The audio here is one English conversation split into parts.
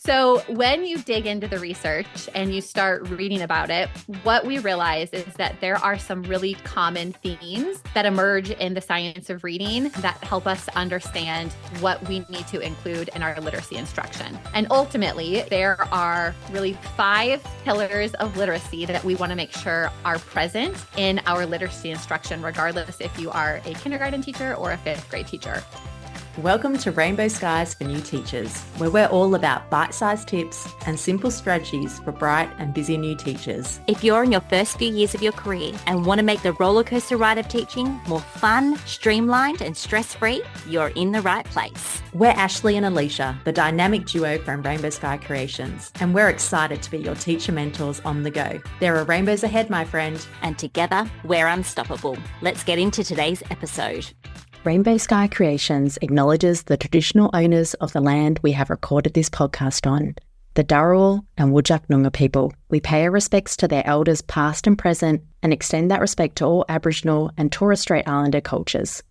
So when you dig into the research and you start reading about it, what we realize is that there are some really common themes that emerge in the science of reading that help us understand what we need to include in our literacy instruction. And ultimately, there are really 5 pillars of literacy that we want to make sure are present in our literacy instruction, regardless if you are a kindergarten teacher or a 5th grade teacher. Welcome to Rainbow Skies for New Teachers, where we're all about bite-sized tips and simple strategies for bright and busy new teachers. If you're in your first few years of your career and want to make the rollercoaster ride of teaching more fun, streamlined and stress-free, you're in the right place. We're Ashley and Alicia, the dynamic duo from Rainbow Sky Creations, and we're excited to be your teacher mentors on the go. There are rainbows ahead, my friend. And together, we're unstoppable. Let's get into today's episode. Rainbow Sky Creations acknowledges the traditional owners of the land we have recorded this podcast on, the Dharawal and Whadjuk Noongar people. We pay our respects to their elders past and present and extend that respect to all Aboriginal and Torres Strait Islander cultures.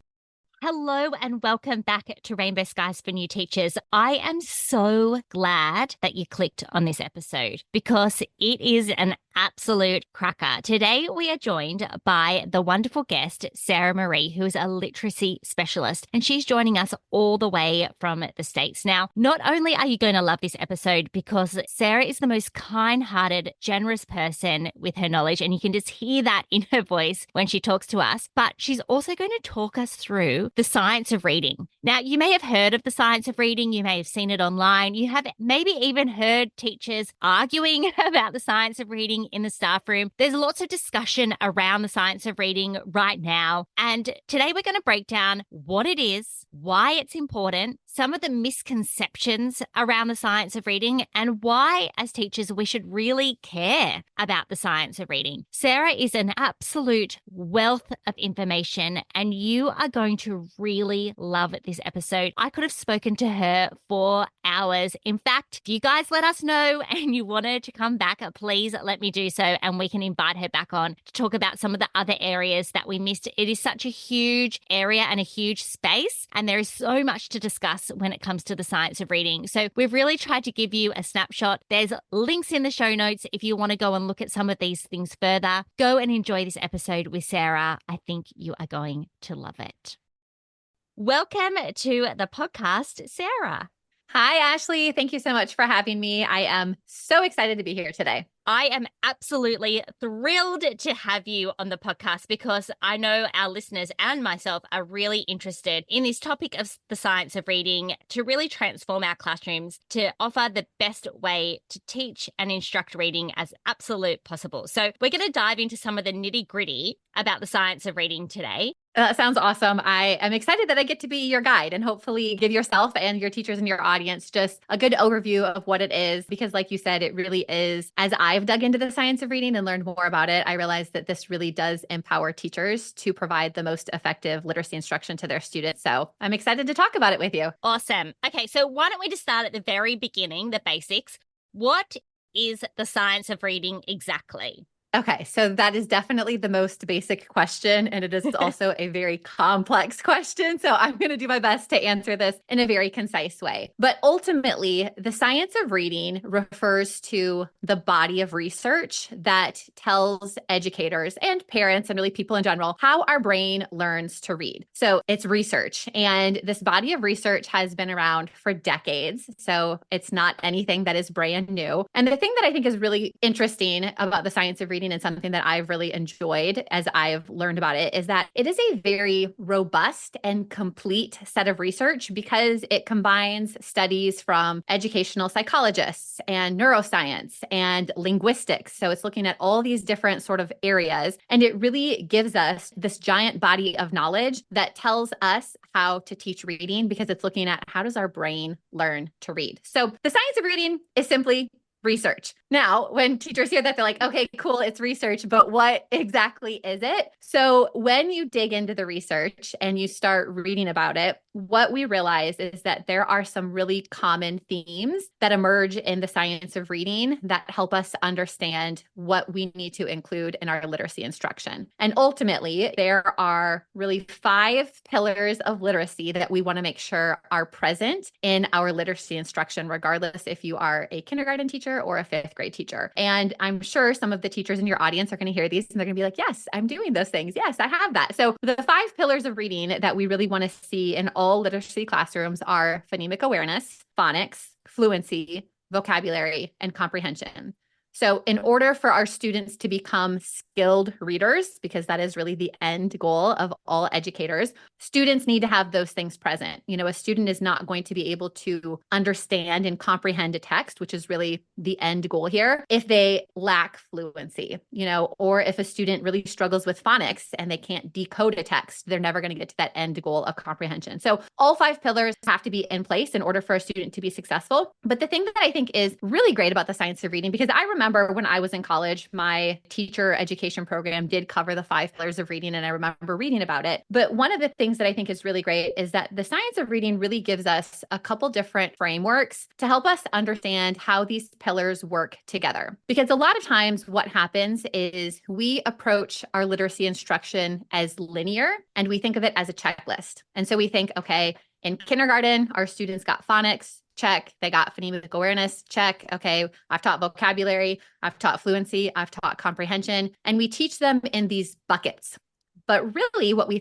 Hello and welcome back to Rainbow Skies for New Teachers. I am so glad that you clicked on this episode because it is an absolute cracker. Today, we are joined by the wonderful guest, Sara Marye, who is a literacy specialist, and she's joining us all the way from the States. Now, not only are you going to love this episode because Sara is the most kind-hearted, generous person with her knowledge, and you can just hear that in her voice when she talks to us, but she's also going to talk us through the science of reading. Now, you may have heard of the science of reading. You may have seen it online. You have maybe even heard teachers arguing about the science of reading in the staff room. There's lots of discussion around the science of reading right now. And today we're going to break down what it is, why it's important, some of the misconceptions around the science of reading, and why, as teachers, we should really care about the science of reading. Sara is an absolute wealth of information, and you are going to really love this episode. I could have spoken to her for hours. In fact, if you guys let us know and you want her to come back, please let me do so, and we can invite her back on to talk about some of the other areas that we missed. It is such a huge area and a huge space, and there is so much to discuss when it comes to the science of reading. So we've really tried to give you a snapshot. There's links in the show notes if you want to go and look at some of these things further. Go and enjoy this episode with Sara. I think you are going to love it. Welcome to the podcast, Sara. Hi, Ashley. Thank you so much for having me. I am so excited to be here today. I am absolutely thrilled to have you on the podcast because I know our listeners and myself are really interested in this topic of the science of reading to really transform our classrooms, to offer the best way to teach and instruct reading as absolute possible. So we're going to dive into some of the nitty-gritty about the science of reading today. That sounds awesome. I am excited that I get to be your guide and hopefully give yourself and your teachers and your audience just a good overview of what it is. Because like you said, it really is, as I've dug into the science of reading and learned more about it, I realized that this really does empower teachers to provide the most effective literacy instruction to their students. So I'm excited to talk about it with you. Awesome. Okay, so why don't we just start at the very beginning, the basics. What is the science of reading exactly? Okay, so that is definitely the most basic question, and it is also a very complex question. So I'm going to do my best to answer this in a very concise way. But ultimately, the science of reading refers to the body of research that tells educators and parents and really people in general how our brain learns to read. So it's research, and this body of research has been around for decades. So it's not anything that is brand new. And the thing that I think is really interesting about the science of reading and something that I've really enjoyed as I've learned about it is that it is a very robust and complete set of research because it combines studies from educational psychologists and neuroscience and linguistics. So it's looking at all these different sort of areas, and it really gives us this giant body of knowledge that tells us how to teach reading because it's looking at how does our brain learn to read. So the science of reading is simply research. Now, when teachers hear that, they're like, okay, cool, it's research, but what exactly is it? So when you dig into the research and you start reading about it, what we realize is that there are some really common themes that emerge in the science of reading that help us understand what we need to include in our literacy instruction. And ultimately, there are really 5 pillars of literacy that we want to make sure are present in our literacy instruction, regardless if you are a kindergarten teacher or a 5th grade teacher. And I'm sure some of the teachers in your audience are going to hear these and they're going to be like, yes, I'm doing those things. Yes, I have that. So the 5 pillars of reading that we really want to see in all literacy classrooms are phonemic awareness, phonics, fluency, vocabulary, and comprehension. So in order for our students to become skilled readers, because that is really the end goal of all educators, students need to have those things present. A student is not going to be able to understand and comprehend a text, which is really the end goal here, if they lack fluency, or if a student really struggles with phonics and they can't decode a text, they're never going to get to that end goal of comprehension. So all 5 pillars have to be in place in order for a student to be successful. But the thing that I think is really great about the science of reading, because I remember when I was in college, my teacher education program did cover the 5 pillars of reading, and I remember reading about it. But one of the things that I think is really great is that the science of reading really gives us a couple different frameworks to help us understand how these pillars work together. Because a lot of times what happens is we approach our literacy instruction as linear, and we think of it as a checklist. And so we think, okay, in kindergarten, our students got phonics. Check. They got phonemic awareness. Check. Okay. I've taught vocabulary. I've taught fluency. I've taught comprehension. And we teach them in these buckets. But really what we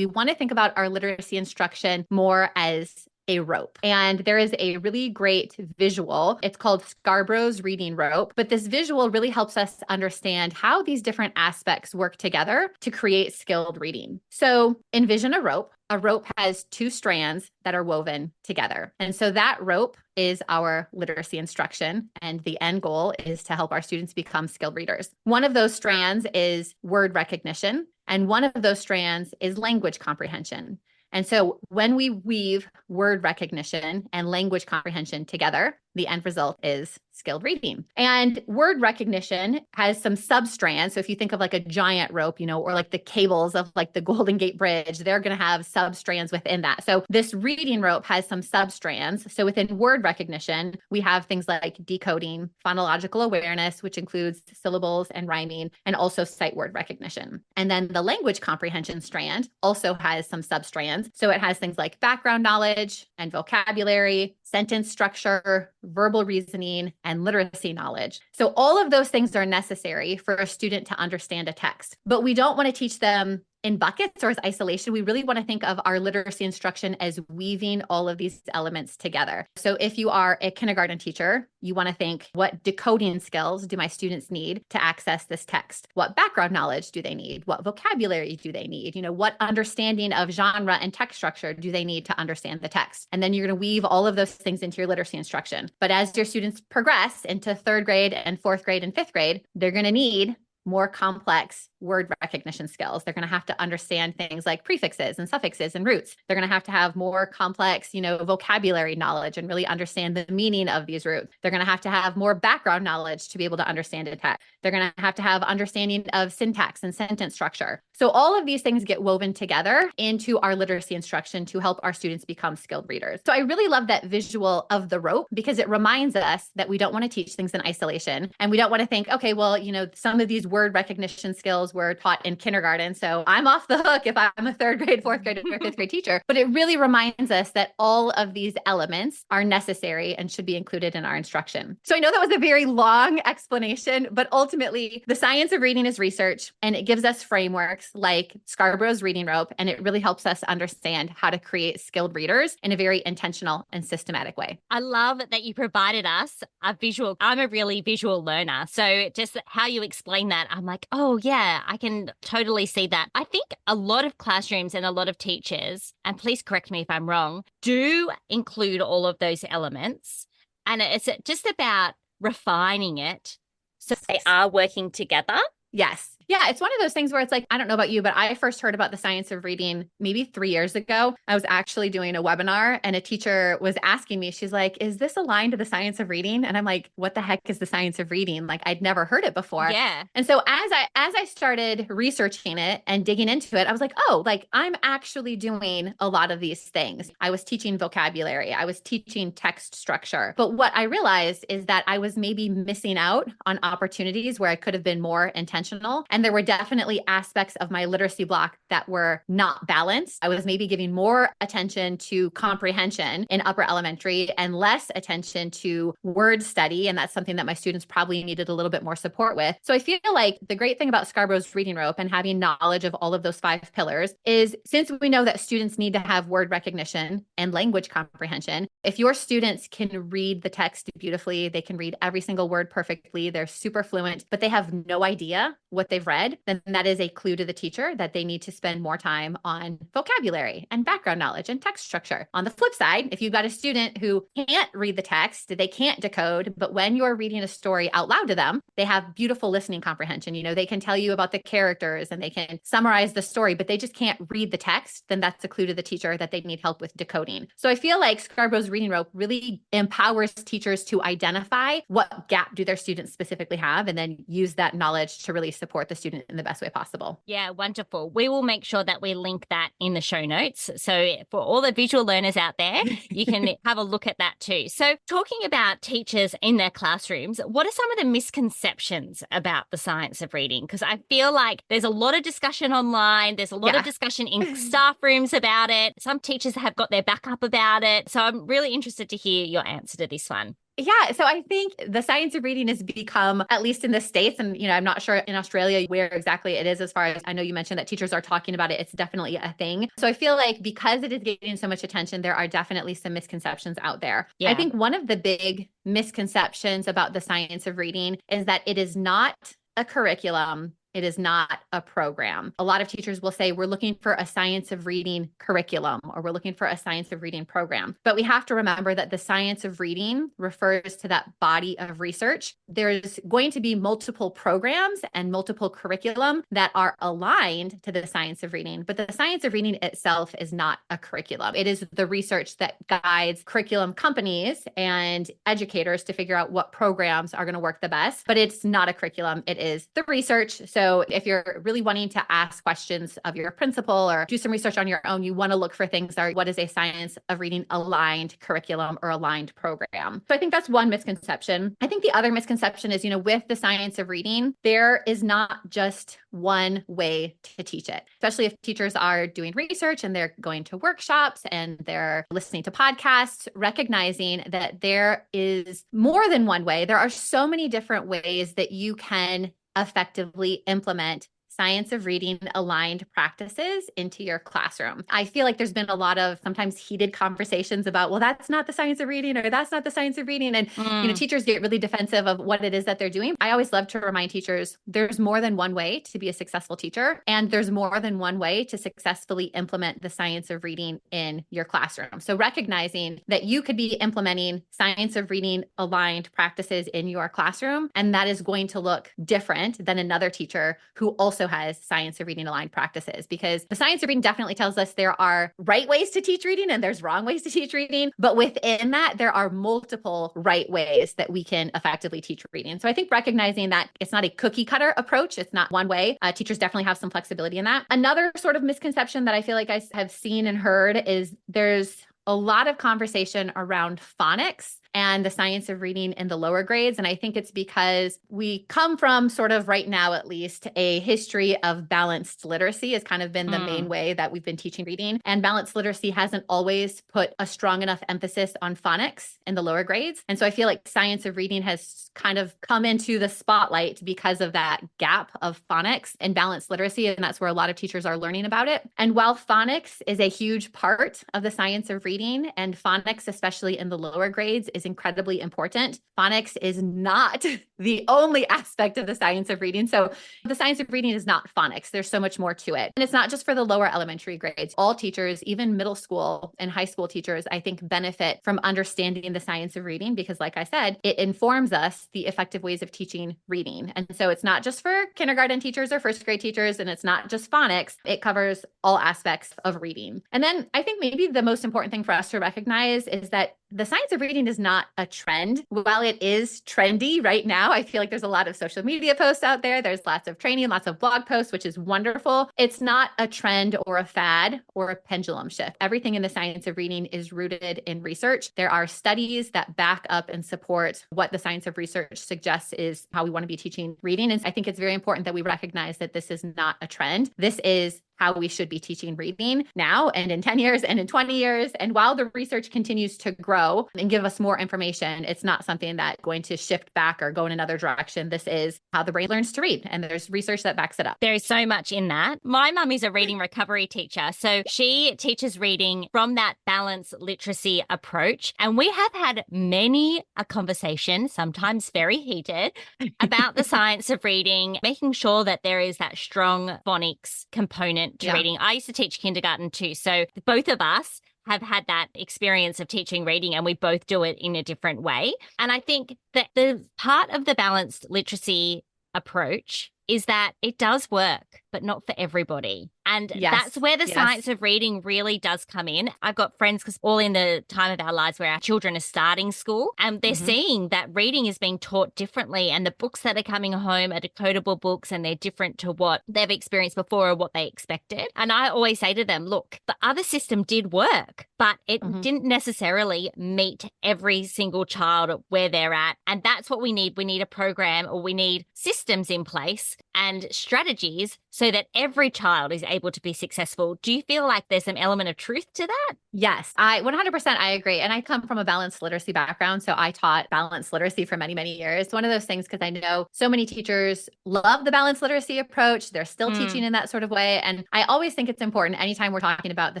want to think about our literacy instruction more as a rope. And there is a really great visual. It's called Scarborough's reading rope. But this visual really helps us understand how these different aspects work together to create skilled reading. So envision a rope. A rope has 2 strands that are woven together. And so that rope is our literacy instruction. And the end goal is to help our students become skilled readers. One of those strands is word recognition. And one of those strands is language comprehension. And so when we weave word recognition and language comprehension together, the end result is skilled reading. And word recognition has some substrands. So if you think of like a giant rope, or like the cables of like the Golden Gate Bridge, they're going to have substrands within that. So this reading rope has some substrands. So within word recognition, we have things like decoding, phonological awareness, which includes syllables and rhyming, and also sight word recognition. And then the language comprehension strand also has some substrands. So it has things like background knowledge and vocabulary, sentence structure, verbal reasoning, and literacy knowledge. So all of those things are necessary for a student to understand a text, but we don't want to teach them in buckets or as isolation. We really want to think of our literacy instruction as weaving all of these elements together. So if you are a kindergarten teacher, you want to think, what decoding skills do my students need to access this text? What background knowledge do they need? What vocabulary do they need? What understanding of genre and text structure do they need to understand the text? And then you're going to weave all of those things into your literacy instruction. But as your students progress into 3rd grade and 4th grade and 5th grade, they're going to need more complex word recognition skills. They're going to have to understand things like prefixes and suffixes and roots. They're going to have more complex, vocabulary knowledge and really understand the meaning of these roots. They're going to have more background knowledge to be able to understand a text. They're going to have understanding of syntax and sentence structure. So all of these things get woven together into our literacy instruction to help our students become skilled readers. So I really love that visual of the rope because it reminds us that we don't want to teach things in isolation. And we don't want to think, okay, well, some of these word recognition skills were taught in kindergarten, so I'm off the hook if I'm a 3rd grade, 4th grade, or 5th grade teacher. But it really reminds us that all of these elements are necessary and should be included in our instruction. So I know that was a very long explanation, but ultimately the science of reading is research, and it gives us frameworks like Scarborough's reading rope, and it really helps us understand how to create skilled readers in a very intentional and systematic way. I love that you provided us a visual. I'm a really visual learner. So just how you explain that, I'm like, oh yeah, I can totally see that. I think a lot of classrooms and a lot of teachers, and please correct me if I'm wrong, do include all of those elements. And it's just about refining it so they are working together. Yes. Yeah, it's one of those things where it's like, I don't know about you, but I first heard about the science of reading maybe 3 years ago. I was actually doing a webinar and a teacher was asking me, she's like, is this aligned to the science of reading? And I'm like, what the heck is the science of reading? Like, I'd never heard it before. Yeah. And so as I started researching it and digging into it, I was like, oh, like I'm actually doing a lot of these things. I was teaching vocabulary. I was teaching text structure. But what I realized is that I was maybe missing out on opportunities where I could have been more intentional. And there were definitely aspects of my literacy block that were not balanced. I was maybe giving more attention to comprehension in upper elementary and less attention to word study. And that's something that my students probably needed a little bit more support with. So I feel like the great thing about Scarborough's reading rope and having knowledge of all of those 5 pillars is, since we know that students need to have word recognition and language comprehension, if your students can read the text beautifully, they can read every single word perfectly, they're super fluent, but they have no idea what they've read, then that is a clue to the teacher that they need to spend more time on vocabulary and background knowledge and text structure. On the flip side, if you've got a student who can't read the text, they can't decode, but when you're reading a story out loud to them, they have beautiful listening comprehension. You know, they can tell you about the characters and they can summarize the story, but they just can't read the text, then that's a clue to the teacher that they need help with decoding. So I feel like Scarborough's reading rope really empowers teachers to identify what gap do their students specifically have, and then use that knowledge to really support the student in the best way possible. Yeah, wonderful. We will make sure that we link that in the show notes. So for all the visual learners out there, you can have a look at that too. So talking about teachers in their classrooms, what are some of the misconceptions about the science of reading? Because I feel like there's a lot of discussion online. There's a lot of discussion in staff rooms about it. Some teachers have got their back up about it. So I'm really interested to hear your answer to this one. Yeah. So I think the science of reading has become, at least in the States, and, you know, I'm not sure in Australia where exactly it is, as far as I know, you mentioned that teachers are talking about it. It's definitely a thing. So I feel like because it is getting so much attention, there are definitely some misconceptions out there. Yeah. I think one of the big misconceptions about the science of reading is that it is not a curriculum. It is not a program. A lot of teachers will say, we're looking for a science of reading curriculum, or we're looking for a science of reading program. But we have to remember that the science of reading refers to that body of research. There's going to be multiple programs and multiple curriculum that are aligned to the science of reading, but the science of reading itself is not a curriculum. It is the research that guides curriculum companies and educators to figure out what programs are going to work the best, but it's not a curriculum. It is the research. So if you're really wanting to ask questions of your principal or do some research on your own, you want to look for things that are, what is a science of reading aligned curriculum or aligned program? So I think that's one misconception. I think the other misconception is, you know, with the science of reading, there is not just one way to teach it, especially if teachers are doing research and they're going to workshops and they're listening to podcasts, recognizing that there is more than one way. There are so many different ways that you can effectively implement science of reading aligned practices into your classroom. I feel like there's been a lot of sometimes heated conversations about, well, that's not the science of reading, or that's not the science of reading. And, you know, teachers get really defensive of what it is that they're doing. I always love to remind teachers, there's more than one way to be a successful teacher. And there's more than one way to successfully implement the science of reading in your classroom. So recognizing that you could be implementing science of reading aligned practices in your classroom, and that is going to look different than another teacher who also has science of reading aligned practices, because the science of reading definitely tells us there are right ways to teach reading and there's wrong ways to teach reading. But within that, there are multiple right ways that we can effectively teach reading. So I think recognizing that it's not a cookie cutter approach, it's not one way. Teachers definitely have some flexibility in that. Another sort of misconception that I feel like I have seen and heard is there's a lot of conversation around phonics and the science of reading in the lower grades. And I think it's because we come from, sort of right now at least, a history of balanced literacy has kind of been the main way that we've been teaching reading. And balanced literacy hasn't always put a strong enough emphasis on phonics in the lower grades. And so I feel like science of reading has kind of come into the spotlight because of that gap of phonics and balanced literacy. And that's where a lot of teachers are learning about it. And while phonics is a huge part of the science of reading, and phonics, especially in the lower grades, is incredibly important. Phonics is not the only aspect of the science of reading. So the science of reading is not phonics. There's so much more to it. And it's not just for the lower elementary grades. All teachers, even middle school and high school teachers, I think benefit from understanding the science of reading because, like I said, it informs us the effective ways of teaching reading. And so it's not just for kindergarten teachers or first grade teachers, and it's not just phonics. It covers all aspects of reading. And then I think maybe the most important thing for us to recognize is that the science of reading is not a trend. While it is trendy right now, I feel like there's a lot of social media posts out there. There's lots of training, lots of blog posts, which is wonderful. It's not a trend or a fad or a pendulum shift. Everything in the science of reading is rooted in research. There are studies that back up and support what the science of research suggests is how we want to be teaching reading. And I think it's very important that we recognize that this is not a trend. This is how we should be teaching reading now and in 10 years and in 20 years. And while the research continues to grow and give us more information, it's not something that's going to shift back or go in another direction. This is how the brain learns to read. And there's research that backs it up. There is so much in that. My mum is a reading recovery teacher. So she teaches reading from that balanced literacy approach. And we have had many a conversation, sometimes very heated, about the science of reading, making sure that there is that strong phonics component to reading. I used to teach kindergarten too. So both of us have had that experience of teaching reading, and we both do it in a different way. And I think that the part of the balanced literacy approach is that it does work, but not for everybody. And that's where the science of reading really does come in. I've got friends, because all in the time of our lives where our children are starting school, and they're seeing that reading is being taught differently, and the books that are coming home are decodable books, and they're different to what they've experienced before or what they expected. And I always say to them, look, the other system did work, but it didn't necessarily meet every single child where they're at. And that's what we need. We need a program, or we need systems in place and strategies so that every child is able to be successful. Do you feel like there's some element of truth to that? Yes, I 100% I agree. And I come from a balanced literacy background. So I taught balanced literacy for many, many years. It's one of those things, because I know so many teachers love the balanced literacy approach. They're still teaching in that sort of way. And I always think it's important anytime we're talking about the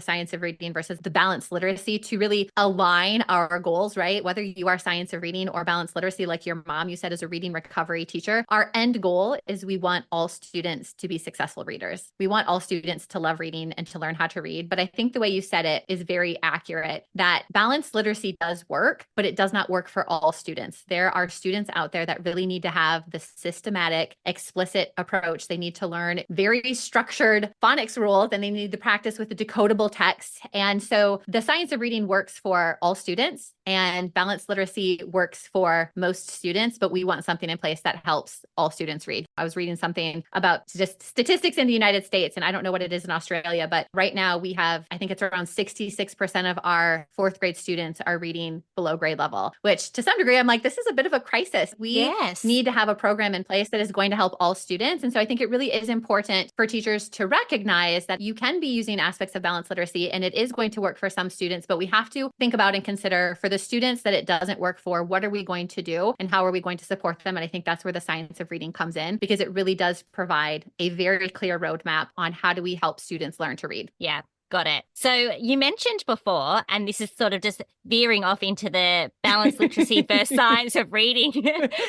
science of reading versus the balanced literacy to really align our goals, right? Whether you are science of reading or balanced literacy, like your mom, you said, is a reading recovery teacher, our end goal is we want all students to be successful readers. We want all students to love reading and to learn how to read. But I think the way you said it is very accurate, that balanced literacy does work, but it does not work for all students. There are students out there that really need to have the systematic, explicit approach. They need to learn very structured phonics rules, and they need to practice with the decodable text. And so the science of reading works for all students, and balanced literacy works for most students, but we want something in place that helps all students read. I was reading something about just statistics in the United States, and I don't know what it is in Australia, but right now we have, I think it's around 66% of our fourth grade students are reading below grade level, which to some degree, I'm like, this is a bit of a crisis. We need to have a program in place that is going to help all students. And so I think it really is important for teachers to recognize that you can be using aspects of balanced literacy, and it is going to work for some students, but we have to think about and consider for the students that it doesn't work for, what are we going to do and how are we going to support them? And I think that's where the science of reading comes in, because it really does provide a very clear roadmap on how do we help students learn to read. Yeah. Got it. So you mentioned before, and this is sort of just veering off into the balanced literacy versus science of reading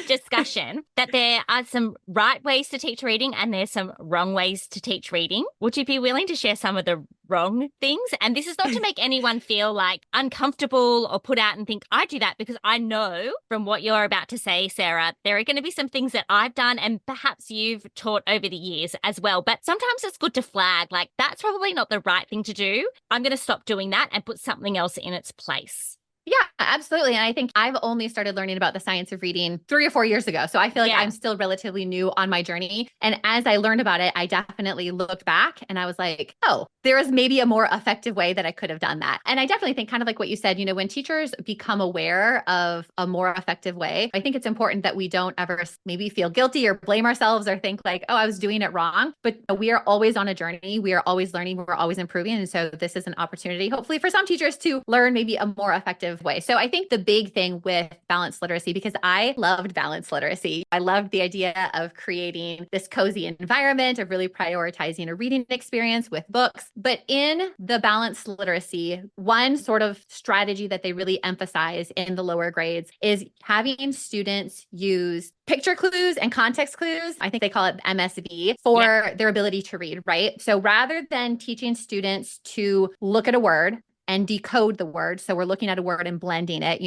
discussion, that there are some right ways to teach reading and there's some wrong ways to teach reading. Would you be willing to share some of the wrong things? And this is not to make anyone feel like uncomfortable or put out and think, I do that, because I know from what you're about to say, Sarah, there are going to be some things that I've done and perhaps you've taught over the years as well. But sometimes it's good to flag, like, that's probably not the right thing to do. I'm going to stop doing that and put something else in its place. Yeah, absolutely. And I think I've only started learning about the science of reading 3 or 4 years ago. So I feel like I'm still relatively new on my journey. And as I learned about it, I definitely looked back and I was like, oh, there is maybe a more effective way that I could have done that. And I definitely think, kind of like what you said, you know, when teachers become aware of a more effective way, I think it's important that we don't ever maybe feel guilty or blame ourselves or think like, oh, I was doing it wrong. But we are always on a journey. We are always learning. We're always improving. And so this is an opportunity, hopefully, for some teachers to learn maybe a more effective way. So So I think the big thing with balanced literacy, because I loved balanced literacy, I loved the idea of creating this cozy environment, of really prioritizing a reading experience with books. But in the balanced literacy, one sort of strategy that they really emphasize in the lower grades is having students use picture clues and context clues. I think they call it MSV for their ability to read, right? So rather than teaching students to look at a word and decode the word. So we're looking at a word and blending it.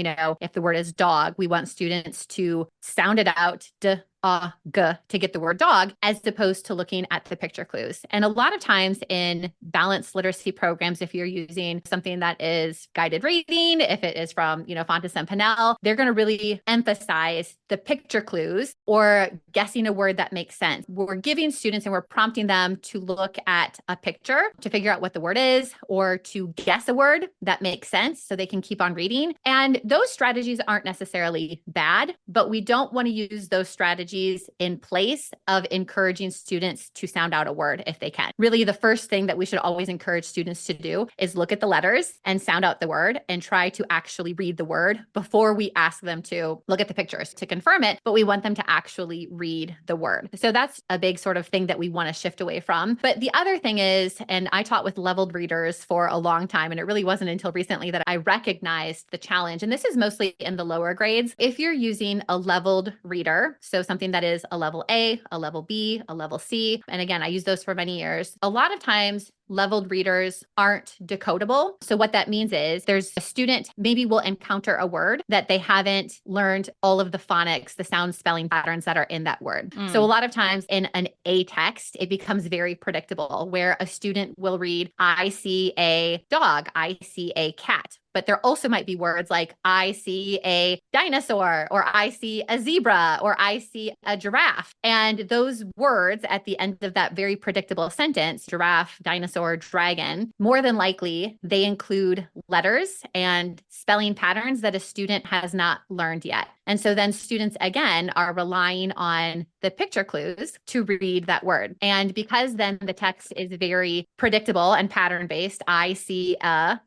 If the word is dog, we want students to sound it out, to get the word dog, as opposed to looking at the picture clues. And a lot of times in balanced literacy programs, if you're using something that is guided reading, if it is from, Fontes and Pinnell, they're going to really emphasize the picture clues or guessing a word that makes sense. We're giving students and we're prompting them to look at a picture to figure out what the word is or to guess a word that makes sense so they can keep on reading. And those strategies aren't necessarily bad, but we don't want to use those strategies in place of encouraging students to sound out a word if they can. Really, the first thing that we should always encourage students to do is look at the letters and sound out the word and try to actually read the word before we ask them to look at the pictures to confirm it, but we want them to actually read the word. So that's a big sort of thing that we want to shift away from. But the other thing is, and I taught with leveled readers for a long time, and it really wasn't until recently that I recognized the challenge. And this is mostly in the lower grades. If you're using a leveled reader, so something that is a level A, a level B, a level C. And again, I use those for many years. A lot of times, leveled readers aren't decodable. So what that means is there's a student maybe will encounter a word that they haven't learned all of the phonics, the sound spelling patterns that are in that word. So a lot of times in an A text, it becomes very predictable where a student will read, I see a dog, I see a cat. But there also might be words like I see a dinosaur, or I see a zebra, or I see a giraffe. And those words at the end of that very predictable sentence, giraffe, dinosaur, dragon, more than likely they include letters and spelling patterns that a student has not learned yet. And so then students, again, are relying on the picture clues to read that word. And because then the text is very predictable and pattern-based, I see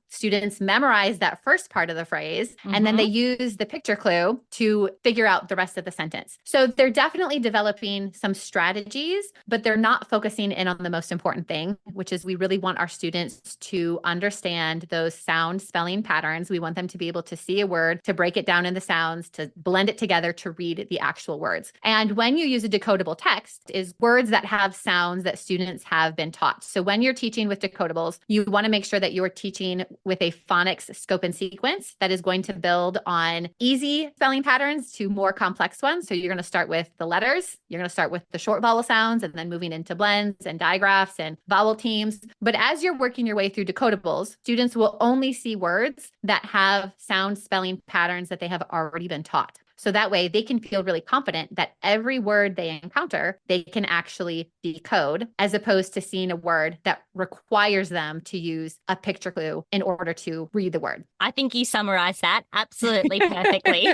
students memorize that first part of the phrase, and then they use the picture clue to figure out the rest of the sentence. So they're definitely developing some strategies, but they're not focusing in on the most important thing, which is we really want our students to understand those sound spelling patterns. We want them to be able to see a word, to break it down into sounds, to blend it together to read the actual words. And when you use a decodable text is words that have sounds that students have been taught. So when you're teaching with decodables, you want to make sure that you're teaching with a phonics scope and sequence that is going to build on easy spelling patterns to more complex ones. So you're going to start with the letters, you're going to start with the short vowel sounds, and then moving into blends and digraphs and vowel teams. But as you're working your way through decodables, students will only see words that have sound spelling patterns that they have already been taught. So that way they can feel really confident that every word they encounter, they can actually decode, as opposed to seeing a word that requires them to use a picture clue in order to read the word. I think you summarized that absolutely perfectly.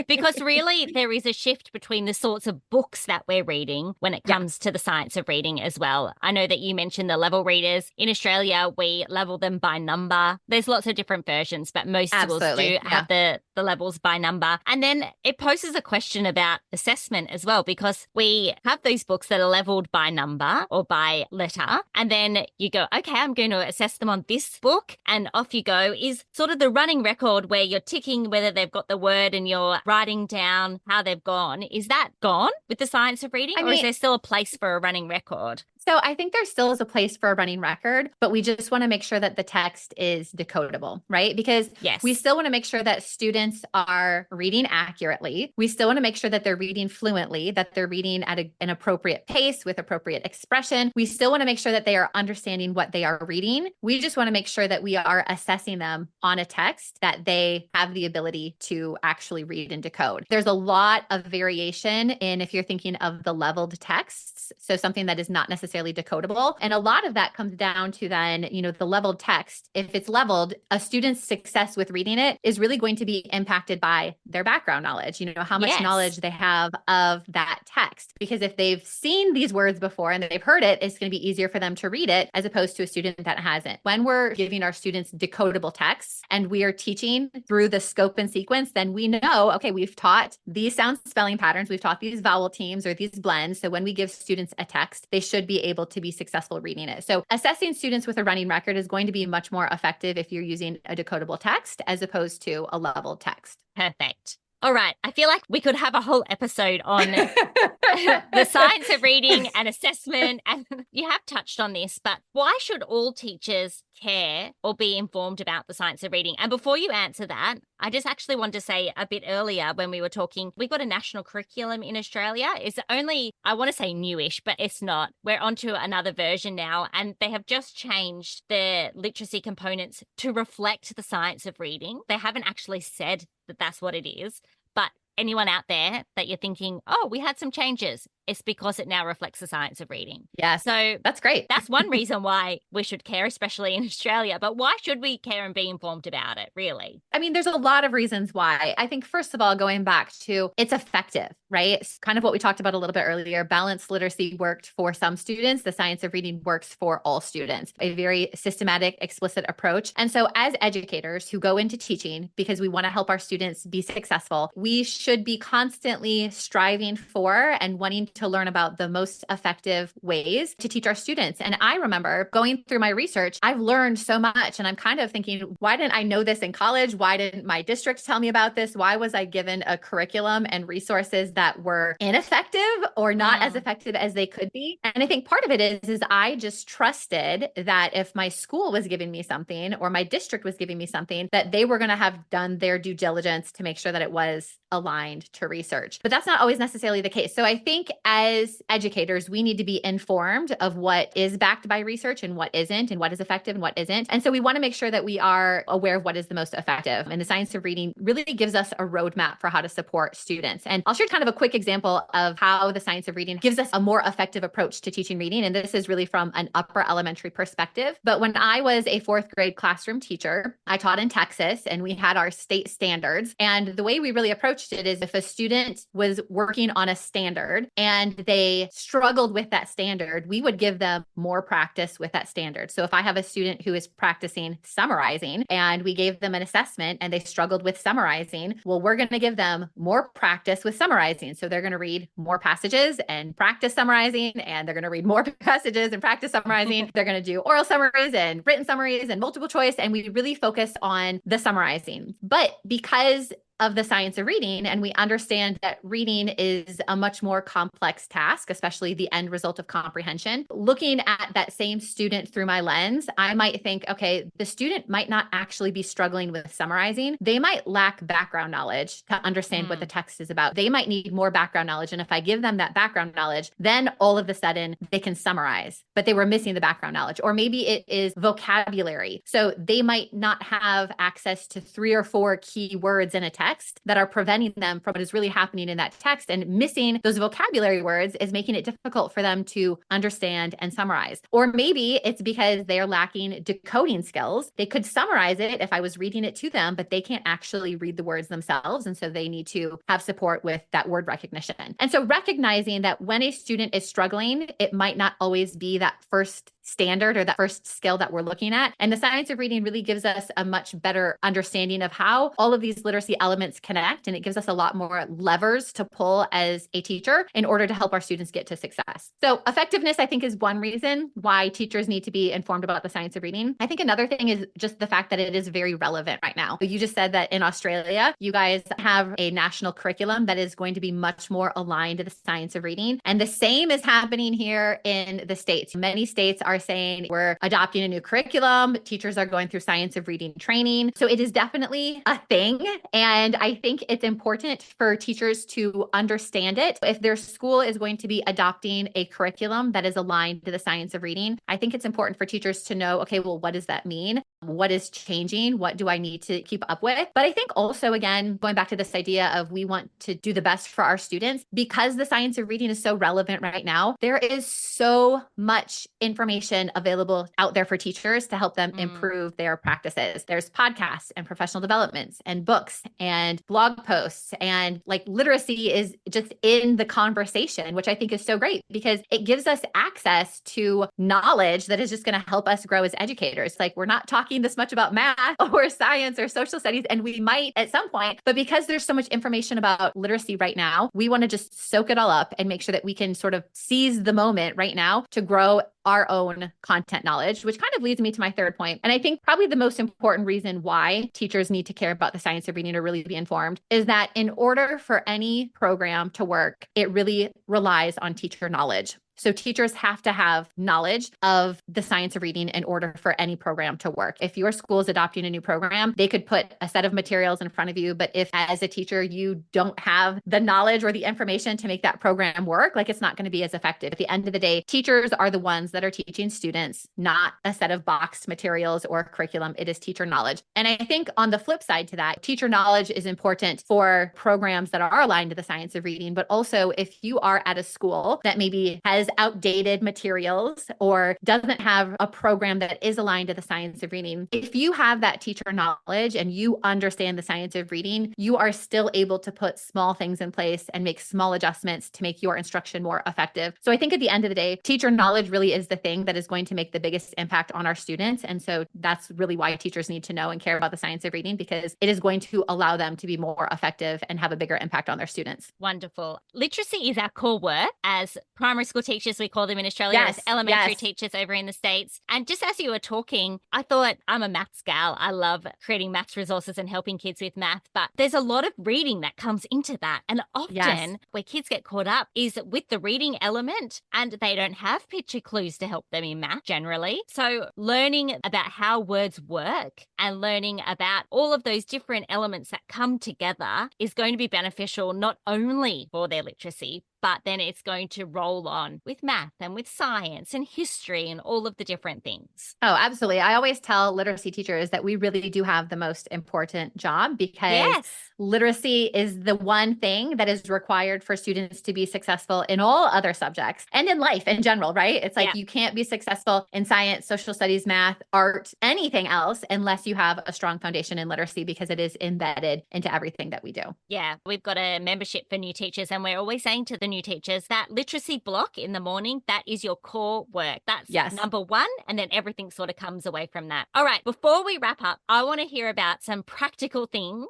Because really there is a shift between the sorts of books that we're reading when it comes to the science of reading as well. I know that you mentioned the level readers. In Australia, we level them by number. There's lots of different versions, but most schools do have the levels by number. And then it poses a question about assessment as well, because we have those books that are leveled by number or by letter. And then you go, okay, I'm going to assess them on this book. And off you go. Is sort of the running record where you're ticking whether they've got the word and you're writing down how they've gone. Is that gone with the science of reading? Or is there still a place for a running record? So I think there still is a place for a running record, but we just want to make sure that the text is decodable, right? Because we still want to make sure that students are reading accurately. We still want to make sure that they're reading fluently, that they're reading at an appropriate pace with appropriate expression. We still want to make sure that they are understanding what they are reading. We just want to make sure that we are assessing them on a text that they have the ability to actually read and decode. There's a lot of variation in if you're thinking of the leveled texts. So something that is not necessarily necessarily decodable. And a lot of that comes down to then, the leveled text. If it's leveled, a student's success with reading it is really going to be impacted by their background knowledge, how much knowledge they have of that text. Because if they've seen these words before and they've heard it, it's going to be easier for them to read it as opposed to a student that hasn't. When we're giving our students decodable texts and we are teaching through the scope and sequence, then we know, okay, we've taught these sound spelling patterns, we've taught these vowel teams or these blends. So when we give students a text, they should be able to be successful reading it. So assessing students with a running record is going to be much more effective if you're using a decodable text as opposed to a leveled text. Perfect. All right. I feel like we could have a whole episode on the science of reading and assessment. And you have touched on this, but why should all teachers care or be informed about the science of reading? And before you answer that, I just actually wanted to say a bit earlier when we were talking, we got a national curriculum in Australia. It's only, I want to say newish, but it's not. We're onto another version now, and they have just changed the literacy components to reflect the science of reading. They haven't actually said that that's what it is, but anyone out there that you're thinking, oh, we had some changes, it's because it now reflects the science of reading. Yeah. So that's great. That's one reason why we should care, especially in Australia. But why should we care and be informed about it, really? I mean, there's a lot of reasons why. I think, first of all, going back to it's effective, right? It's kind of what we talked about a little bit earlier. Balanced literacy worked for some students. The science of reading works for all students, a very systematic, explicit approach. And so as educators who go into teaching, because we want to help our students be successful, we should be constantly striving for and wanting to learn about the most effective ways to teach our students. And I remember going through my research, I've learned so much. And I'm kind of thinking, why didn't I know this in college? Why didn't my district tell me about this? Why was I given a curriculum and resources that were ineffective or not as effective as they could be? And I think part of it is I just trusted that if my school was giving me something or my district was giving me something, that they were going to have done their due diligence to make sure that it was aligned to research. But that's not always necessarily the case. So I think as educators, we need to be informed of what is backed by research and what isn't, and what is effective and what isn't. And so we want to make sure that we are aware of what is the most effective. And the science of reading really gives us a roadmap for how to support students. And I'll share kind of a quick example of how the science of reading gives us a more effective approach to teaching reading. And this is really from an upper elementary perspective. But when I was a fourth grade classroom teacher, I taught in Texas and we had our state standards. And the way we really approached it is if a student was working on a standard and they struggled with that standard, we would give them more practice with that standard. So if I have a student who is practicing summarizing and we gave them an assessment and they struggled with summarizing, well, we're going to give them more practice with summarizing. So they're going to read more passages and practice summarizing, and they're going to read more passages and practice summarizing. They're going to do oral summaries and written summaries and multiple choice. And we really focus on the summarizing. But because of the science of reading, and we understand that reading is a much more complex task, especially the end result of comprehension. Looking at that same student through my lens, I might think, okay, the student might not actually be struggling with summarizing. They might lack background knowledge to understand what the text is about. They might need more background knowledge. And if I give them that background knowledge, then all of a sudden they can summarize, but they were missing the background knowledge. Or maybe it is vocabulary. So they might not have access to 3 or 4 key words in a text that are preventing them from what is really happening in that text, and missing those vocabulary words is making it difficult for them to understand and summarize. Or maybe it's because they're lacking decoding skills. They could summarize it if I was reading it to them, but they can't actually read the words themselves. And so they need to have support with that word recognition. And so recognizing that when a student is struggling, it might not always be that first standard or that first skill that we're looking at. And the science of reading really gives us a much better understanding of how all of these literacy elements connect. And it gives us a lot more levers to pull as a teacher in order to help our students get to success. So effectiveness, I think, is one reason why teachers need to be informed about the science of reading. I think another thing is just the fact that it is very relevant right now. You just said that in Australia, you guys have a national curriculum that is going to be much more aligned to the science of reading. And the same is happening here in the States. Many states are are saying we're adopting a new curriculum. Teachers are going through science of reading training. So it is definitely a thing. And I think it's important for teachers to understand it. If their school is going to be adopting a curriculum that is aligned to the science of reading, I think it's important for teachers to know, okay, well, what does that mean? What is changing? What do I need to keep up with? But I think also, again, going back to this idea of we want to do the best for our students, because the science of reading is so relevant right now, there is so much information available out there for teachers to help them improve their practices. There's podcasts and professional developments and books and blog posts, and like literacy is just in the conversation, which I think is so great because it gives us access to knowledge that is just going to help us grow as educators. Like we're not talking this much about math or science or social studies, and we might at some point, but because there's so much information about literacy right now, we want to just soak it all up and make sure that we can sort of seize the moment right now to grow our own content knowledge, which kind of leads me to my third point. And I think probably the most important reason why teachers need to care about the science of reading or really be informed is that in order for any program to work, it really relies on teacher knowledge. So teachers have to have knowledge of the science of reading in order for any program to work. If your school is adopting a new program, they could put a set of materials in front of you. But if as a teacher, you don't have the knowledge or the information to make that program work, like it's not going to be as effective. At the end of the day, teachers are the ones that are teaching students, not a set of boxed materials or curriculum. It is teacher knowledge. And I think on the flip side to that, teacher knowledge is important for programs that are aligned to the science of reading. But also if you are at a school that maybe has outdated materials or doesn't have a program that is aligned to the science of reading, if you have that teacher knowledge and you understand the science of reading, you are still able to put small things in place and make small adjustments to make your instruction more effective. So I think at the end of the day, teacher knowledge really is the thing that is going to make the biggest impact on our students. And so that's really why teachers need to know and care about the science of reading, because it is going to allow them to be more effective and have a bigger impact on their students. Wonderful. Literacy is our core work as primary school teachers, we call them in Australia, as elementary teachers over in the States. And just as you were talking, I thought I'm a maths gal. I love creating maths resources and helping kids with math, but there's a lot of reading that comes into that. And often where kids get caught up is with the reading element, and they don't have picture clues to help them in math generally. So learning about how words work and learning about all of those different elements that come together is going to be beneficial not only for their literacy, but then it's going to roll on with math and with science and history and all of the different things. Oh, absolutely. I always tell literacy teachers that we really do have the most important job because literacy is the one thing that is required for students to be successful in all other subjects and in life in general, right? It's like you can't be successful in science, social studies, math, art, anything else unless you have a strong foundation in literacy because it is embedded into everything that we do. Yeah, we've got a membership for new teachers, and we're always saying to the new teachers that literacy block in the morning, that is your core work. That's number one, and then everything sort of comes away from that. All right, before we wrap up, I want to hear about some practical things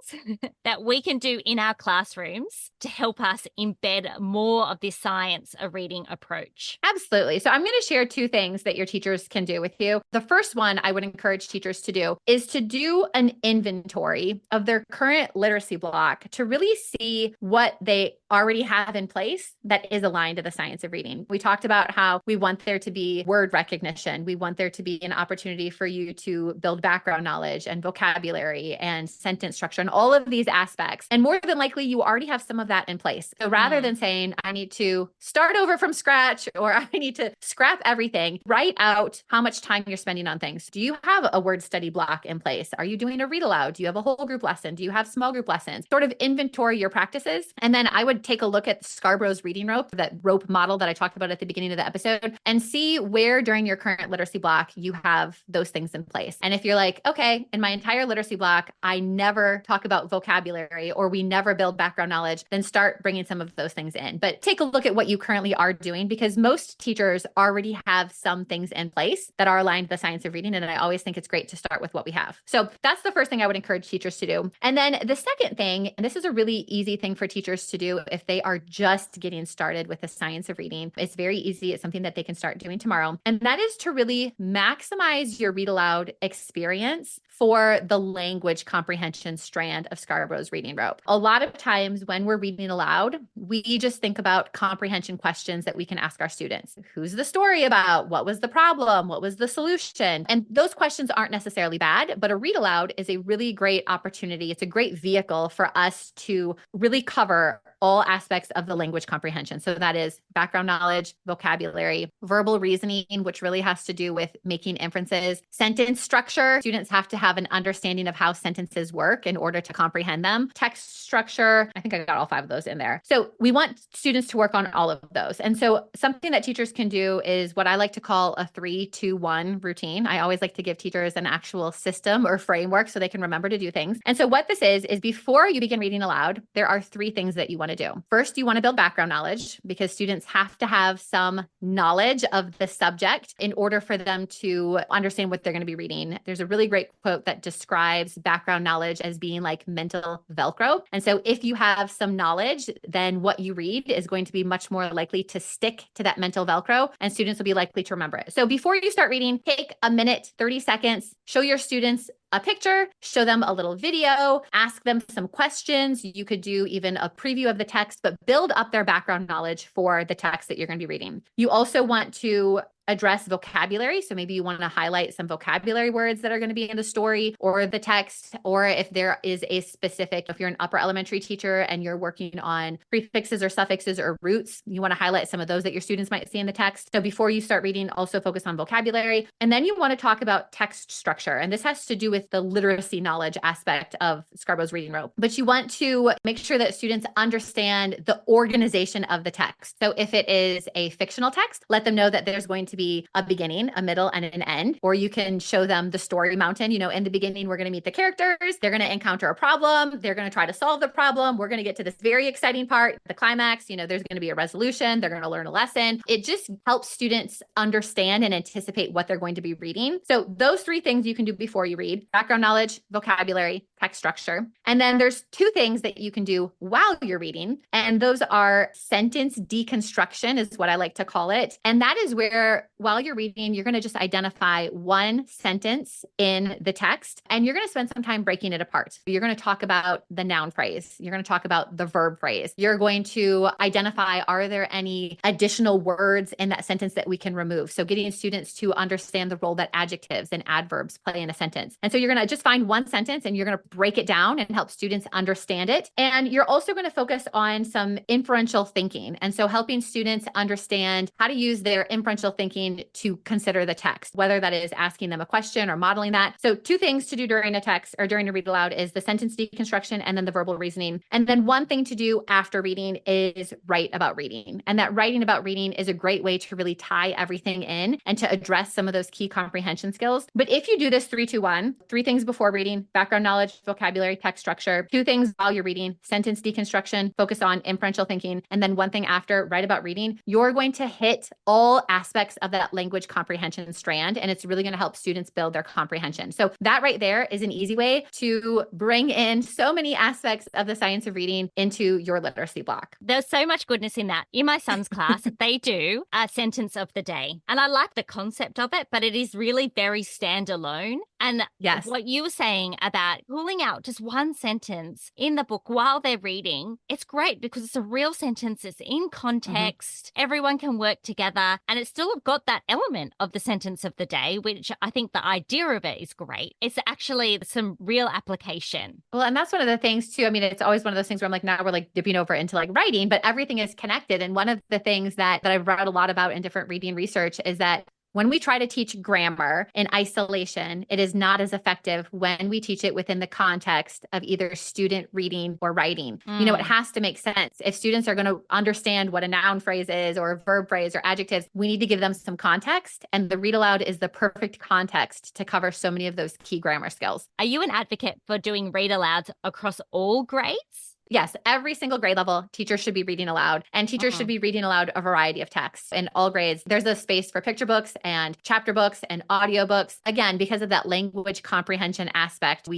that we can do in our classrooms to help us embed more of this science of reading approach. Absolutely. So I'm going to share two things that your teachers can do with you. The first one I would encourage teachers to do is to do an inventory of their current literacy block to really see what they already have in place that is aligned to the science of reading. We talked about how we want there to be word recognition. We want there to be an opportunity for you to build background knowledge and vocabulary and sentence structure and all of these aspects. And more than likely, you already have some of that in place. So rather than saying, I need to start over from scratch or I need to scrap everything, write out how much time you're spending on things. Do you have a word study block in place? Are you doing a read aloud? Do you have a whole group lesson? Do you have small group lessons? Sort of inventory your practices. And then I would take a look at Scarborough's reading rope, that rope model that I talked about at the beginning of the episode, and see where during your current literacy block you have those things in place. And if you're like, okay, in my entire literacy block, I never talk about vocabulary or we never build background knowledge, then start bringing some of those things in. But take a look at what you currently are doing, because most teachers already have some things in place that are aligned to the science of reading. And I always think it's great to start with what we have. So that's the first thing I would encourage teachers to do. And then the second thing, and this is a really easy thing for teachers to do if they are just getting started with the science of reading. It's very easy. It's something that they can start doing tomorrow. And that is to really maximize your read aloud experience for the language comprehension strand of Scarborough's reading rope. A lot of times when we're reading aloud, we just think about comprehension questions that we can ask our students. Who's the story about? What was the problem? What was the solution? And those questions aren't necessarily bad, but a read aloud is a really great opportunity. It's a great vehicle for us to really cover all aspects of the language comprehension. So that is background knowledge, vocabulary, verbal reasoning, which really has to do with making inferences, sentence structure. Students have to have an understanding of how sentences work in order to comprehend them. Text structure. I think I got all 5 of those in there. So we want students to work on all of those. And so something that teachers can do is what I like to call a 3-2-1 routine. I always like to give teachers an actual system or framework so they can remember to do things. And so what this is before you begin reading aloud, there are 3 things that you want to do. First, you want to build background knowledge because students have to have some knowledge of the subject in order for them to understand what they're going to be reading. There's a really great quote that describes background knowledge as being like mental Velcro. And so if you have some knowledge, then what you read is going to be much more likely to stick to that mental Velcro and students will be likely to remember it. So before you start reading, take a minute, 30 seconds, show your students a picture, show them a little video, ask them some questions. You could do even a preview of the text, but build up their background knowledge for the text that you're going to be reading. You also want to address vocabulary. So maybe you want to highlight some vocabulary words that are going to be in the story or the text, or if there is a specific, if you're an upper elementary teacher and you're working on prefixes or suffixes or roots, you want to highlight some of those that your students might see in the text. So before you start reading, also focus on vocabulary. And then you want to talk about text structure. And this has to do with the literacy knowledge aspect of Scarborough's reading rope. But you want to make sure that students understand the organization of the text. So if it is a fictional text, let them know that there's going to be a beginning, a middle, and an end. Or you can show them the story mountain. In the beginning, we're going to meet the characters. They're going to encounter a problem. They're going to try to solve the problem. We're going to get to this very exciting part, the climax. There's going to be a resolution. They're going to learn a lesson. It just helps students understand and anticipate what they're going to be reading. So those 3 things you can do before you read: background knowledge, vocabulary, text structure. And then there's 2 things that you can do while you're reading. And those are sentence deconstruction is what I like to call it. And that is where while you're reading, you're going to just identify one sentence in the text and you're going to spend some time breaking it apart. You're going to talk about the noun phrase. You're going to talk about the verb phrase. You're going to identify, are there any additional words in that sentence that we can remove? So getting students to understand the role that adjectives and adverbs play in a sentence. And so you're going to just find one sentence and you're going to break it down and help students understand it. And you're also going to focus on some inferential thinking. And so helping students understand how to use their inferential thinking to consider the text, whether that is asking them a question or modeling that. So 2 things to do during a text or during a read aloud is the sentence deconstruction and then the verbal reasoning. And then one thing to do after reading is write about reading. And that writing about reading is a great way to really tie everything in and to address some of those key comprehension skills. But if you do this 3-2-1, 3 things before reading: background knowledge, vocabulary, text structure; 2 things while you're reading: sentence deconstruction, focus on inferential thinking, and then 1 thing after, write about reading. You're going to hit all aspects of that language comprehension strand, and it's really going to help students build their comprehension. So that right there is an easy way to bring in so many aspects of the science of reading into your literacy block. There's so much goodness in that. In my son's class, they do a sentence of the day. And I like the concept of it, but it is really very standalone. And yes, what you were saying about pulling out just one sentence in the book while they're reading, it's great because it's a real sentence. It's in context. Everyone can work together. And it's still got that element of the sentence of the day, which I think the idea of it is great. It's actually some real application. Well, and that's one of the things too. I mean, it's always one of those things where I'm like, now we're like dipping over into like writing, but everything is connected. And one of the things that I've read a lot about in different reading research is that when we try to teach grammar in isolation, it is not as effective when we teach it within the context of either student reading or writing. It has to make sense. If students are going to understand what a noun phrase is or a verb phrase or adjectives, we need to give them some context. And the read aloud is the perfect context to cover so many of those key grammar skills. Are you an advocate for doing read alouds across all grades? Yes, every single grade level, teachers should be reading aloud, and teachers should be reading aloud a variety of texts in all grades. There's a space for picture books and chapter books and audio books. Again, because of that language comprehension aspect,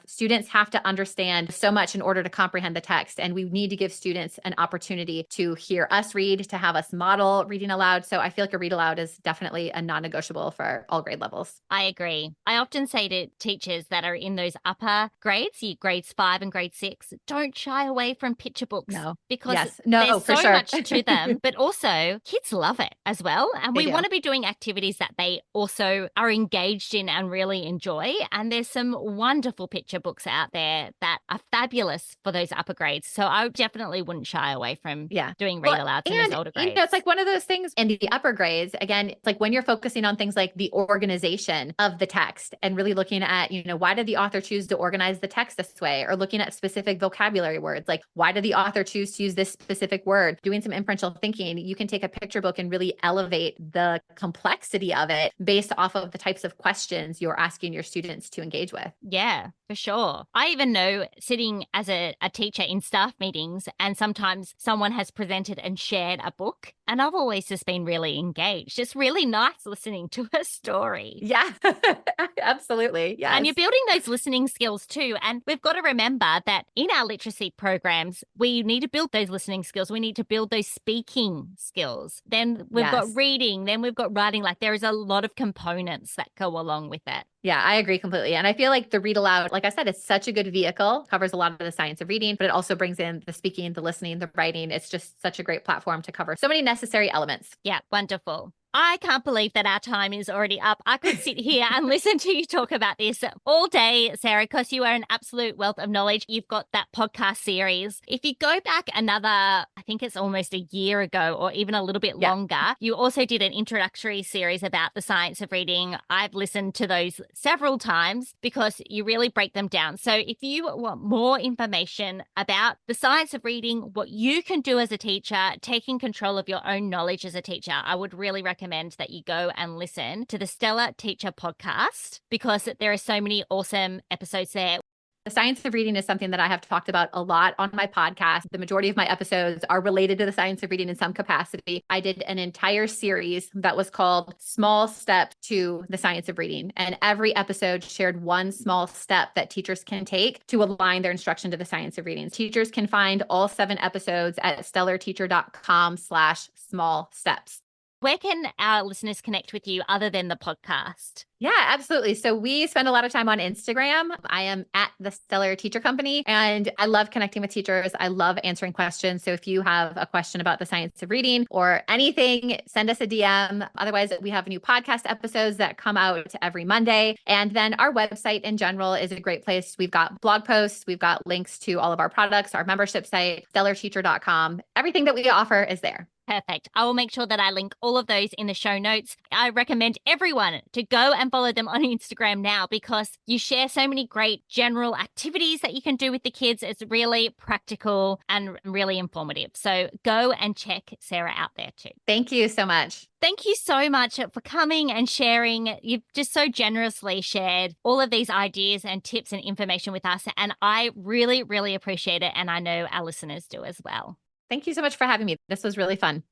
students have to understand so much in order to comprehend the text. And we need to give students an opportunity to hear us read, to have us model reading aloud. So I feel like a read aloud is definitely a non-negotiable for all grade levels. I agree. I often say to teachers that are in those upper grades, grades 5 and grade 6, don't shy away from picture books because there's so much to them, but also kids love it as well. And we want to be doing activities that they also are engaged in and really enjoy. And there's some wonderful picture books out there that are fabulous for those upper grades. So I definitely wouldn't shy away from doing read alouds in those older grades. It's like one of those things in the upper grades. Again, it's like when you're focusing on things like the organization of the text and really looking at, why did the author choose to organize the text this way, or looking at specific vocabulary words, like why did the author choose to use this specific word, doing some inferential thinking. You can take a picture book and really elevate the complexity of it based off of the types of questions you're asking your students to engage with. Yeah, for sure. I even know sitting as a teacher in staff meetings, and sometimes someone has presented and shared a book, and I've always just been really engaged. It's really nice listening to a story. Yeah, absolutely. Yes. And you're building those listening skills too. And we've got to remember that in our literacy programs, we need to build those listening skills. We need to build those speaking skills. Then we've got reading, then we've got writing. Like there is a lot of components that go along with that. Yeah, I agree completely. And I feel like the read aloud, like I said, it's such a good vehicle, covers a lot of the science of reading, but it also brings in the speaking, the listening, the writing. It's just such a great platform to cover so many necessary elements. Yeah, wonderful. I can't believe that our time is already up. I could sit here and listen to you talk about this all day, Sarah, because you are an absolute wealth of knowledge. You've got that podcast series. If you go back another, I think it's almost a year ago or even a little bit longer, you also did an introductory series about the science of reading. I've listened to those several times because you really break them down. So if you want more information about the science of reading, what you can do as a teacher, taking control of your own knowledge as a teacher, I would really recommend that you go and listen to the Stellar Teacher podcast because there are so many awesome episodes there. The science of reading is something that I have talked about a lot on my podcast. The majority of my episodes are related to the science of reading in some capacity. I did an entire series that was called Small Steps to the Science of Reading. And every episode shared one small step that teachers can take to align their instruction to the science of reading. Teachers can find all 7 episodes at stellarteacher.com/small steps. Where can our listeners connect with you other than the podcast? Yeah, absolutely. So we spend a lot of time on Instagram. I am at the Stellar Teacher Company, and I love connecting with teachers. I love answering questions. So if you have a question about the science of reading or anything, send us a DM. Otherwise, we have new podcast episodes that come out every Monday. And then our website in general is a great place. We've got blog posts. We've got links to all of our products, our membership site, stellarteacher.com. Everything that we offer is there. Perfect. I will make sure that I link all of those in the show notes. I recommend everyone to go and follow them on Instagram now because you share so many great general activities that you can do with the kids. It's really practical and really informative. So go and check Sarah out there too. Thank you so much. Thank you so much for coming and sharing. You've just so generously shared all of these ideas and tips and information with us. And I really, really appreciate it. And I know our listeners do as well. Thank you so much for having me. This was really fun.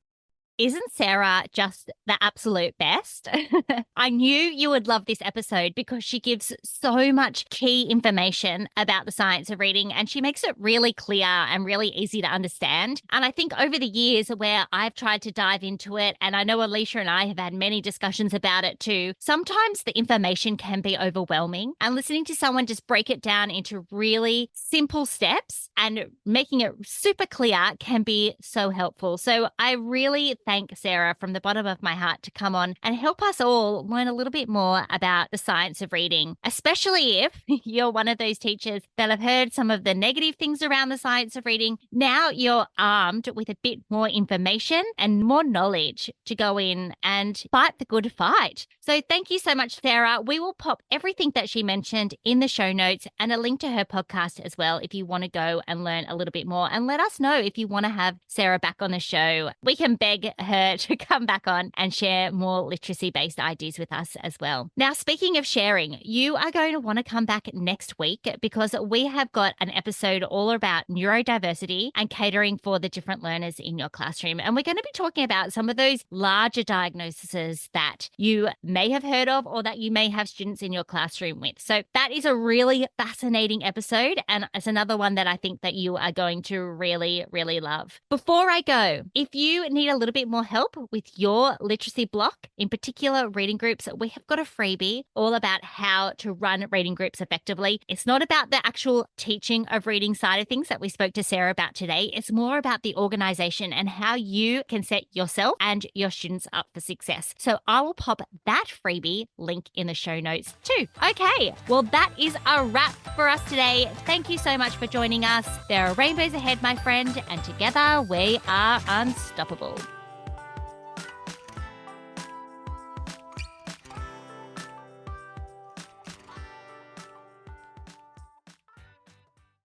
Isn't Sarah just the absolute best? I knew you would love this episode because she gives so much key information about the science of reading and she makes it really clear and really easy to understand. And I think over the years where I've tried to dive into it, and I know Alicia and I have had many discussions about it too, sometimes the information can be overwhelming, and listening to someone just break it down into really simple steps and making it super clear can be so helpful. So I really thank Sarah from the bottom of my heart to come on and help us all learn a little bit more about the science of reading, especially if you're one of those teachers that have heard some of the negative things around the science of reading. Now you're armed with a bit more information and more knowledge to go in and fight the good fight. So thank you so much, Sarah. We will pop everything that she mentioned in the show notes and a link to her podcast as well if you want to go and learn a little bit more. And let us know if you want to have Sarah back on the show. We can beg her to come back on and share more literacy-based ideas with us as well. Now, speaking of sharing, you are going to want to come back next week because we have got an episode all about neurodiversity and catering for the different learners in your classroom. And we're going to be talking about some of those larger diagnoses that you may have heard of or that you may have students in your classroom with. So that is a really fascinating episode. And it's another one that I think that you are going to really, really love. Before I go, if you need a little bit more help with your literacy block, in particular reading groups, we have got a freebie all about how to run reading groups effectively. It's not about the actual teaching of reading side of things that we spoke to Sarah about today. It's more about the organization and how you can set yourself and your students up for success. So I will pop that freebie link in the show notes too. Okay, well, that is a wrap for us today. Thank you so much for joining us. There are rainbows ahead, my friend, and together we are unstoppable.